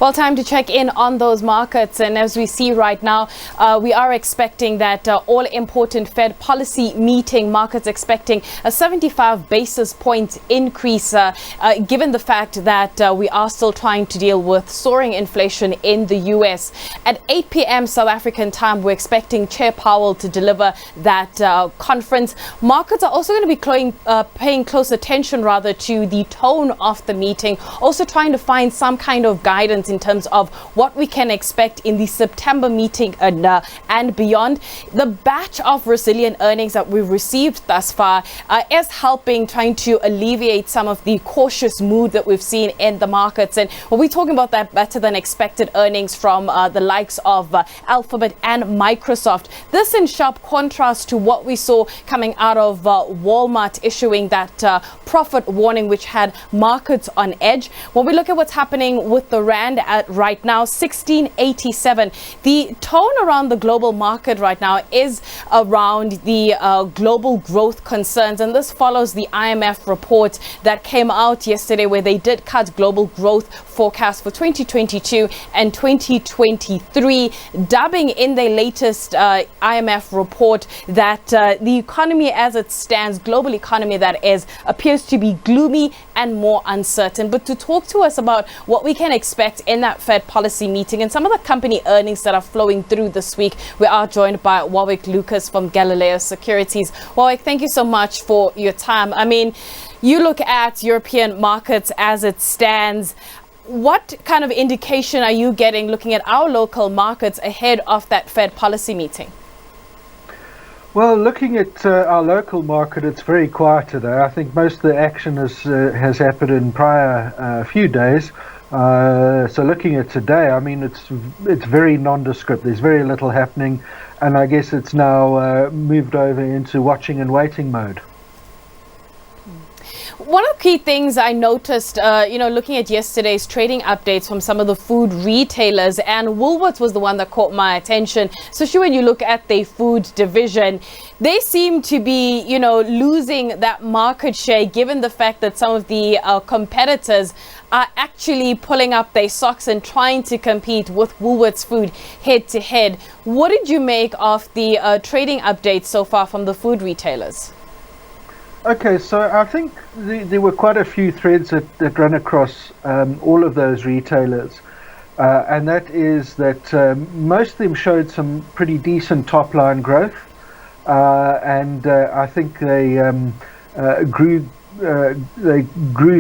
Well, time to check in on those markets. And as we see right now, we are expecting that all-important Fed policy meeting, markets expecting a 75 basis point increase, given the fact that we are still trying to deal with soaring inflation in the U.S. At 8 p.m. South African time, we're expecting Chair Powell to deliver that conference. Markets are also going to be paying close attention, rather, to the tone of the meeting, also trying to find some kind of guidance in terms of what we can expect in the September meeting and beyond. The batch of resilient earnings that we've received thus far is helping, trying to alleviate some of the cautious mood that we've seen in the markets. And when we're talking about that better than expected earnings from the likes of Alphabet and Microsoft, this in sharp contrast to what we saw coming out of Walmart issuing that profit warning, which had markets on edge. When we look at what's happening with the Rand at right now, 1687, the tone around the global market right now is around the global growth concerns. And this follows the IMF report that came out yesterday, where they did cut global growth forecast for 2022 and 2023, dubbing in their latest IMF report that the economy as it stands, global economy that is, appears to be gloomy and more uncertain. But to talk to us about what we can expect in that Fed policy meeting and some of the company earnings that are flowing through this week, we are joined by Warwick Lucas from Galileo Securities. Warwick, thank you so much for your time. I mean, you look at European markets as it stands. What kind of indication are you getting looking at our local markets ahead of that Fed policy meeting? Well, looking at our local market, it's very quiet today. I think most of the action has happened in prior few days. So looking at today, I mean, it's very nondescript. There's very little happening, and I guess it's now moved over into watching and waiting mode. One of the key things I noticed, looking at yesterday's trading updates from some of the food retailers, and Woolworths was the one that caught my attention, especially when you look at their food division. They seem to be, losing that market share, given the fact that some of the competitors are actually pulling up their socks and trying to compete with Woolworths food head to head. What did you make of the trading updates so far from the food retailers? Okay, so I think there were quite a few threads that run across all of those retailers, and that is that most of them showed some pretty decent top-line growth, and I think they grew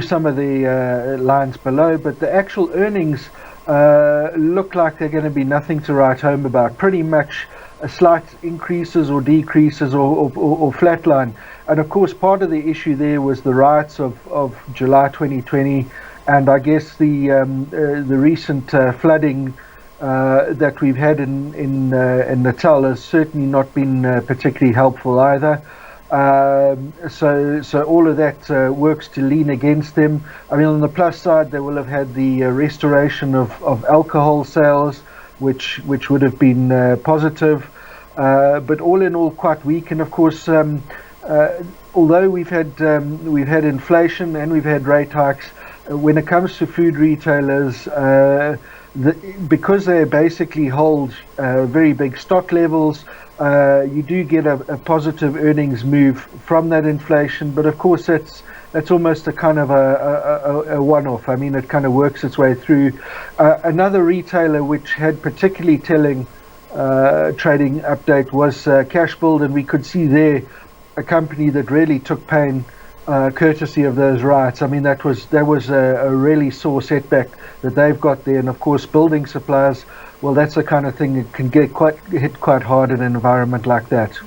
some of the lines below, but the actual earnings look like they're going to be nothing to write home about. Pretty much slight increases or decreases or flatline. And of course, part of the issue there was the riots of July 2020, and I guess the recent flooding that we've had in Natal has certainly not been particularly helpful either. So all of that works to lean against them. I mean, on the plus side, they will have had the restoration of alcohol sales, which would have been positive, but all in all quite weak. And of course, although we've had inflation and we've had rate hikes, when it comes to food retailers, because they basically hold very big stock levels, you do get a positive earnings move from that inflation. But of course, that's almost a kind of a one-off. I mean, it kind of works its way through. Another retailer which had particularly telling trading update was Cashbuild, and we could see there a company that really took pain courtesy of those riots. I mean, that was a really sore setback that they've got there. And of course, building supplies, well, that's the kind of thing that can hit quite hard in an environment like that.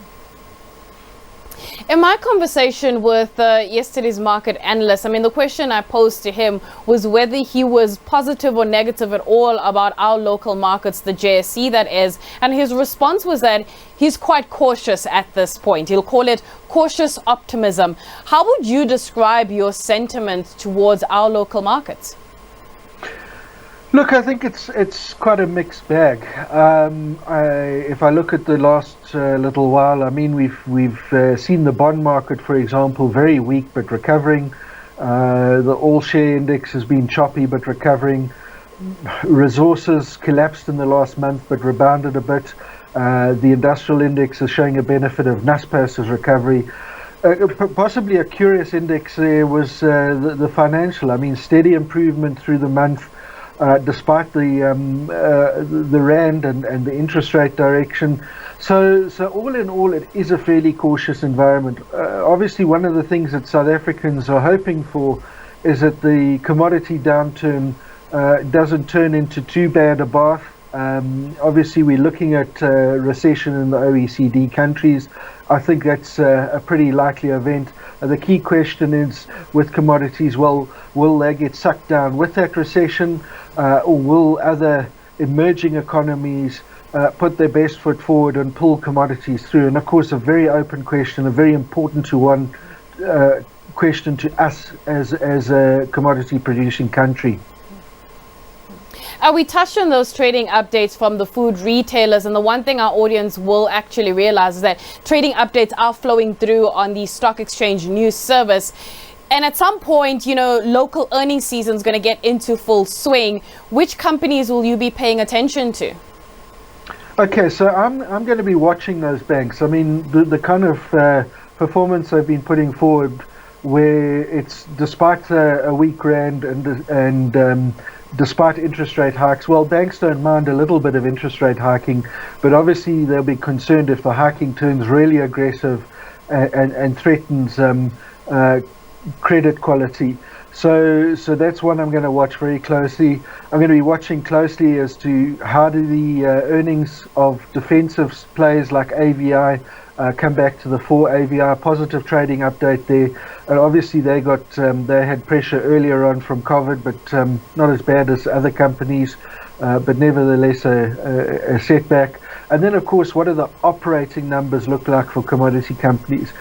In my conversation with yesterday's market analyst, I mean, the question I posed to him was whether he was positive or negative at all about our local markets, the JSE that is, and his response was that he's quite cautious at this point. He'll call it cautious optimism. How would you describe your sentiment towards our local markets? Look, I think it's quite a mixed bag. If I look at the last little while, I mean, we've seen the bond market, for example, very weak but recovering. The all share index has been choppy but recovering. Resources collapsed in the last month but rebounded a bit. The industrial index is showing a benefit of Nasdaq's recovery. Possibly a curious index there was the financial. I mean, steady improvement through the month, despite the rand and the interest rate direction. So all in all, it is a fairly cautious environment. Obviously, one of the things that South Africans are hoping for is that the commodity downturn doesn't turn into too bad a bath. Obviously, we're looking at recession in the OECD countries. I think that's a pretty likely event. The key question is with commodities, well, will they get sucked down with that recession, or will other emerging economies put their best foot forward and pull commodities through? And of course, a very open question, a very important question to us as a commodity producing country. We touched on those trading updates from the food retailers, and the one thing our audience will actually realize is that trading updates are flowing through on the stock exchange news service. And at some point, local earnings season is going to get into full swing. Which companies will you be paying attention to? Okay, so I'm going to be watching those banks. I mean, the kind of performance they've been putting forward, where it's despite a weak rand and despite interest rate hikes. Well, banks don't mind a little bit of interest rate hiking, but obviously they'll be concerned if the hiking turns really aggressive and threatens credit quality. So that's one I'm going to watch very closely. I'm going to be watching closely as to how do the earnings of defensive players like AVI come back to the fore. AVI, positive trading update there. Obviously, they had pressure earlier on from COVID, but not as bad as other companies, but nevertheless a setback. And then, of course, what do the operating numbers look like for commodity companies?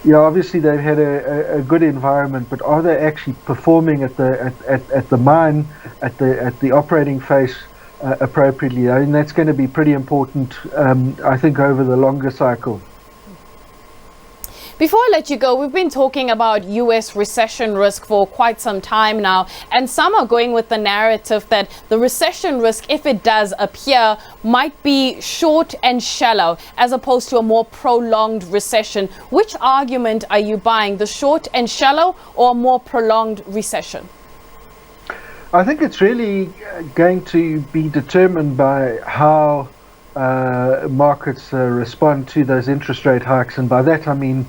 Obviously they've had a good environment, but are they actually performing at the mine, at the operating phase appropriately? I mean, that's going to be pretty important, I think, over the longer cycle. Before I let you go, we've been talking about U.S. recession risk for quite some time now, and some are going with the narrative that the recession risk, if it does appear, might be short and shallow as opposed to a more prolonged recession. Which argument are you buying, the short and shallow or a more prolonged recession? I think it's really going to be determined by how markets respond to those interest rate hikes, and by that I mean,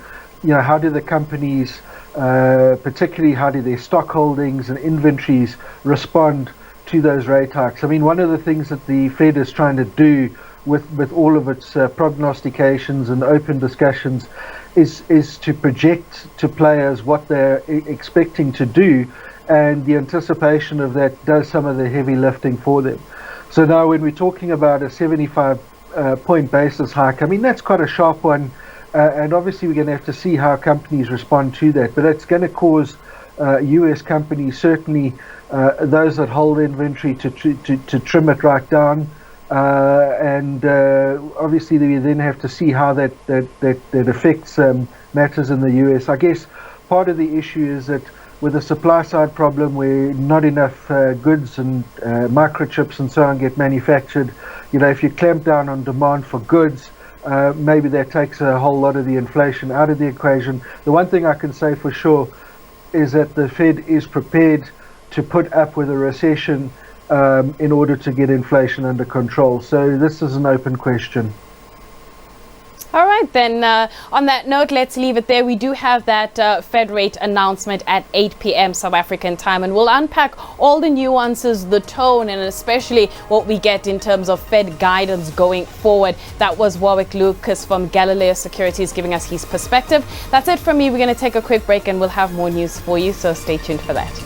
how do the companies, particularly how do their stock holdings and inventories respond to those rate hikes? I mean, one of the things that the Fed is trying to do with all of its prognostications and open discussions is to project to players what they're expecting to do, and the anticipation of that does some of the heavy lifting for them. So now when we're talking about a 75 point basis hike, I mean, that's quite a sharp one. And obviously we're going to have to see how companies respond to that. But it's going to cause US companies, certainly those that hold inventory, to trim it right down. And obviously we then have to see how that affects matters in the US. I guess part of the issue is that with a supply side problem where not enough goods and microchips and so on get manufactured, if you clamp down on demand for goods, maybe that takes a whole lot of the inflation out of the equation. The one thing I can say for sure is that the Fed is prepared to put up with a recession in order to get inflation under control. So this is an open question. All right, then on that note, let's leave it there. We do have that Fed rate announcement at 8 p.m. South African time, and we'll unpack all the nuances, the tone, and especially what we get in terms of Fed guidance going forward. That was Warwick Lucas from Galileo Securities giving us his perspective. That's it from me. We're going to take a quick break and we'll have more news for you, so stay tuned for that.